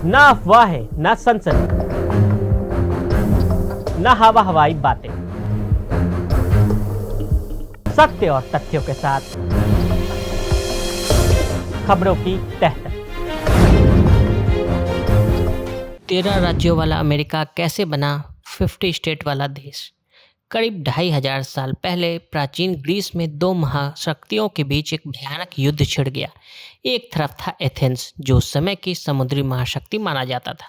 ना अफवाहें, ना सनसनी, ना हवा हवाई बातें, सत्य और तथ्यों के साथ खबरों की तह तक। 13 राज्यों वाला अमेरिका कैसे बना 50 स्टेट वाला देश। करीब 2500 साल पहले प्राचीन ग्रीस में दो महाशक्तियों के बीच एक भयानक युद्ध छिड़ गया। एक तरफ था एथेंस, जो उस समय की समुद्री महाशक्ति माना जाता था।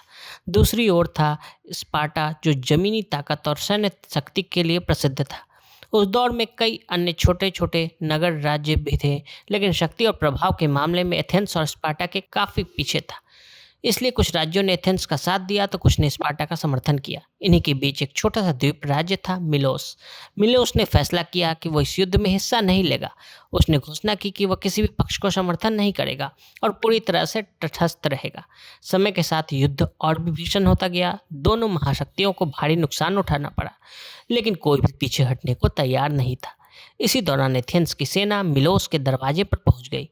दूसरी ओर था स्पार्टा, जो जमीनी ताकत और सैन्य शक्ति के लिए प्रसिद्ध था। उस दौर में कई अन्य छोटे छोटे नगर राज्य भी थे, लेकिन शक्ति और प्रभाव के मामले में एथेंस और स्पार्टा के काफ़ी पीछे था। इसलिए कुछ राज्यों ने एथेंस का साथ दिया तो कुछ ने स्पार्टा का समर्थन किया। इन्हीं के बीच एक छोटा सा द्वीप राज्य था मिलोस। मिलोस ने फैसला किया कि वह इस युद्ध में हिस्सा नहीं लेगा। उसने घोषणा की कि वह किसी भी पक्ष को समर्थन नहीं करेगा और पूरी तरह से तटस्थ रहेगा। समय के साथ युद्ध और भी भीषण होता गया। दोनों महाशक्तियों को भारी नुकसान उठाना पड़ा, लेकिन कोई भी पीछे हटने को तैयार नहीं था। इसी दौरान एथेंस की सेना मिलोस के दरवाजे पर पहुंच गई।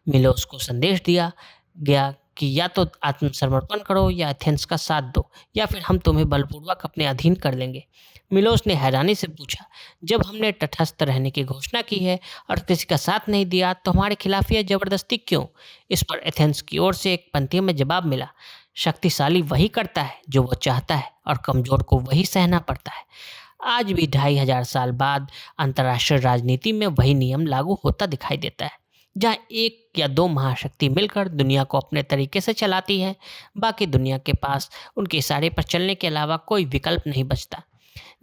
मिलोस को संदेश दिया गया कि या तो आत्मसमर्पण करो या एथेंस का साथ दो, या फिर हम तुम्हें बलपूर्वक अपने अधीन कर लेंगे। मिलोस ने हैरानी से पूछा, जब हमने तटस्थ रहने की घोषणा की है और किसी का साथ नहीं दिया तो हमारे खिलाफ यह जबरदस्ती क्यों? इस पर एथेंस की ओर से एक पंक्ति में जवाब मिला, शक्तिशाली वही करता है जो वो चाहता है और कमजोर को वही सहना पड़ता है। आज भी 2500 साल बाद अंतर्राष्ट्रीय राजनीति में वही नियम लागू होता दिखाई देता है। जहाँ एक या दो महाशक्ति मिलकर दुनिया को अपने तरीके से चलाती है, बाकी दुनिया के पास उनके इशारे पर चलने के अलावा कोई विकल्प नहीं बचता।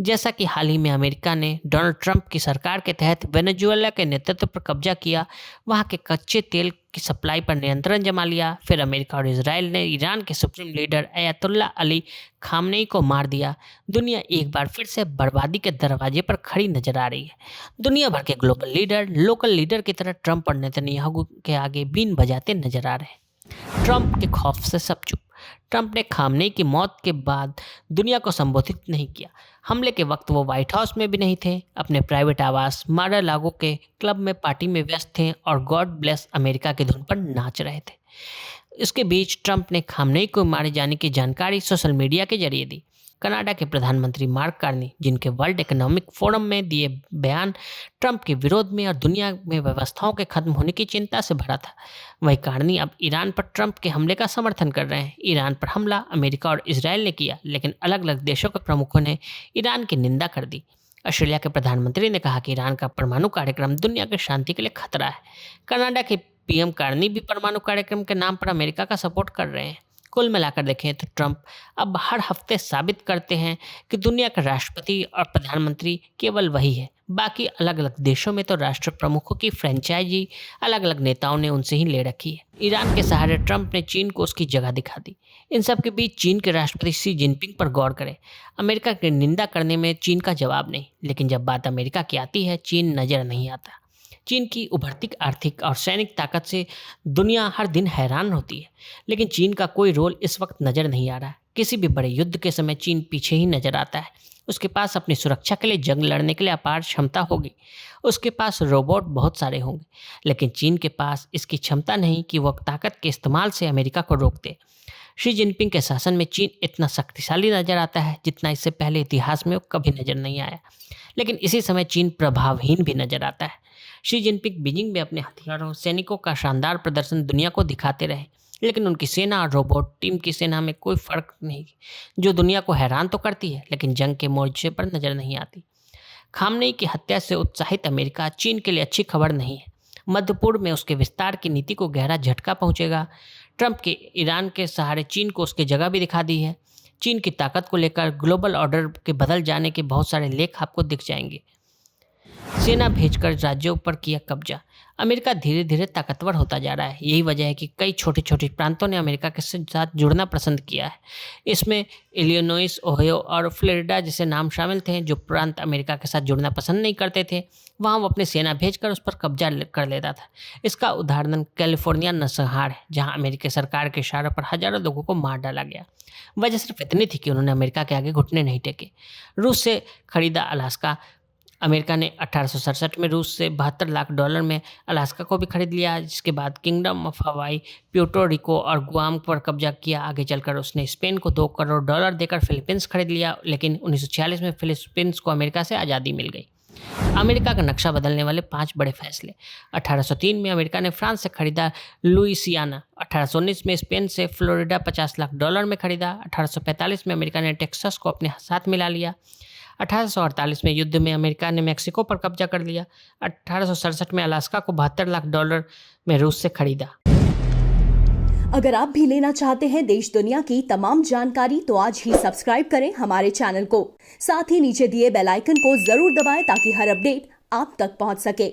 जैसा कि हाल ही में अमेरिका ने डोनाल्ड ट्रंप की सरकार के तहत वेनेजुएला के नेतृत्व पर कब्जा किया, वहां के कच्चे तेल की सप्लाई पर नियंत्रण जमा लिया। फिर अमेरिका और इजराइल ने ईरान के सुप्रीम लीडर अयतुल्ला अली खामनेई को मार दिया। दुनिया एक बार फिर से बर्बादी के दरवाजे पर खड़ी नजर आ रही है। दुनिया भर के ग्लोबल लीडर लोकल लीडर की तरह ट्रंप और नेतन्याहू के आगे बीन बजाते नजर आ रहे हैं। ट्रंप के खौफ से सब चुप। ट्रंप ने खामनेई की मौत के बाद दुनिया को संबोधित नहीं किया। हमले के वक्त वो व्हाइट हाउस में भी नहीं थे, अपने प्राइवेट आवास मार लागो के क्लब में पार्टी में व्यस्त थे और गॉड ब्लेस अमेरिका की धुन पर नाच रहे थे। इसके बीच ट्रंप ने खामनेई को मारे जाने की जानकारी सोशल मीडिया के जरिए दी। कनाडा के प्रधानमंत्री मार्क कार्नी, जिनके वर्ल्ड इकोनॉमिक फोरम में दिए बयान ट्रंप के विरोध में और दुनिया में व्यवस्थाओं के खत्म होने की चिंता से भरा था, वही कार्नी अब ईरान पर ट्रंप के हमले का समर्थन कर रहे हैं। ईरान पर हमला अमेरिका और इजराइल ने किया, लेकिन अलग अलग देशों के प्रमुखों ने ईरान की निंदा कर दी। ऑस्ट्रेलिया के प्रधानमंत्री ने कहा कि ईरान का परमाणु कार्यक्रम दुनिया की शांति के लिए खतरा है। कनाडा के पीएम कार्नी भी परमाणु कार्यक्रम के नाम पर अमेरिका का सपोर्ट कर रहे हैं। कुल मिलाकर देखें तो ट्रंप अब हर हफ्ते साबित करते हैं कि दुनिया का राष्ट्रपति और प्रधानमंत्री केवल वही है। बाकी अलग अलग देशों में तो राष्ट्र प्रमुखों की फ्रेंचाइजी अलग अलग नेताओं ने उनसे ही ले रखी है। ईरान के सहारे ट्रंप ने चीन को उसकी जगह दिखा दी। इन सब के बीच चीन के राष्ट्रपति शी जिनपिंग पर गौर करें। अमेरिका की निंदा करने में चीन का जवाब नहीं, लेकिन जब बात अमेरिका की आती है चीन नजर नहीं आता। चीन की उभरती आर्थिक और सैनिक ताकत से दुनिया हर दिन हैरान होती है, लेकिन चीन का कोई रोल इस वक्त नज़र नहीं आ रहा। किसी भी बड़े युद्ध के समय चीन पीछे ही नज़र आता है। उसके पास अपनी सुरक्षा के लिए जंग लड़ने के लिए अपार क्षमता होगी, उसके पास रोबोट बहुत सारे होंगे, लेकिन चीन के पास इसकी क्षमता नहीं कि वह ताकत के इस्तेमाल से अमेरिका को रोक दे। शी जिनपिंग के शासन में चीन इतना शक्तिशाली नजर आता है जितना इससे पहले इतिहास में वो कभी नजर नहीं आया, लेकिन इसी समय चीन प्रभावहीन भी नजर आता है। शी जिनपिंग बीजिंग में अपने हथियारों सैनिकों का शानदार प्रदर्शन दुनिया को दिखाते रहे, लेकिन उनकी सेना और रोबोट टीम की सेना में कोई फर्क नहीं, जो दुनिया को हैरान तो करती है लेकिन जंग के मोर्चे पर नजर नहीं आती। खामनेई की हत्या से उत्साहित अमेरिका चीन के लिए अच्छी खबर नहीं है। मध्य पूर्व में उसके विस्तार की नीति को गहरा झटका पहुंचेगा। ट्रंप के ईरान के सहारे चीन को उसकी जगह भी दिखा दी है। चीन की ताकत को लेकर ग्लोबल ऑर्डर के बदल जाने के बहुत सारे लेख आपको दिख जाएंगे। सेना भेजकर राज्यों पर किया कब्जा। अमेरिका धीरे धीरे ताकतवर होता जा रहा है। यही वजह है कि कई छोटे छोटे प्रांतों ने अमेरिका के साथ जुड़ना पसंद किया है। इसमें इलिनोइस, ओहियो और फ्लोरिडा जैसे नाम शामिल थे। जो प्रांत अमेरिका के साथ जुड़ना पसंद नहीं करते थे, वहाँ वो अपनी सेना भेजकर उस पर कब्जा कर लेता था। इसका उदाहरण कैलिफोर्निया नरसंहार है, जहाँ अमेरिकी सरकार के इशारों पर हजारों लोगों को मार डाला गया। वजह सिर्फ इतनी थी कि उन्होंने अमेरिका के आगे घुटने नहीं टेके। रूस से खरीदा अलास्का अमेरिका ने 1867 में रूस से $72 लाख में अलास्का को भी खरीद लिया, जिसके बाद किंगडम ऑफ हवाई, प्यूर्टो रिको और गुआम पर कब्जा किया। आगे चलकर उसने स्पेन को $2 करोड़ देकर फिलीपींस खरीद लिया, लेकिन 1946 में फिलीपींस को अमेरिका से आज़ादी मिल गई। अमेरिका का नक्शा बदलने वाले 5 बड़े फैसले। 1803 में अमेरिका ने फ्रांस से खरीदा लुइसियाना। 1819 में स्पेन से फ्लोरिडा $50 लाख में खरीदा। 1845 में अमेरिका ने टेक्सास को अपने साथ मिला लिया। 1848 में युद्ध में अमेरिका ने मेक्सिको पर कब्जा कर लिया। 1867 में अलास्का को $72 लाख में रूस से खरीदा। अगर आप भी लेना चाहते हैं देश दुनिया की तमाम जानकारी तो आज ही सब्सक्राइब करें हमारे चैनल को। साथ ही नीचे दिए बेल आइकन को जरूर दबाएं ताकि हर अपडेट आप तक पहुंच सके।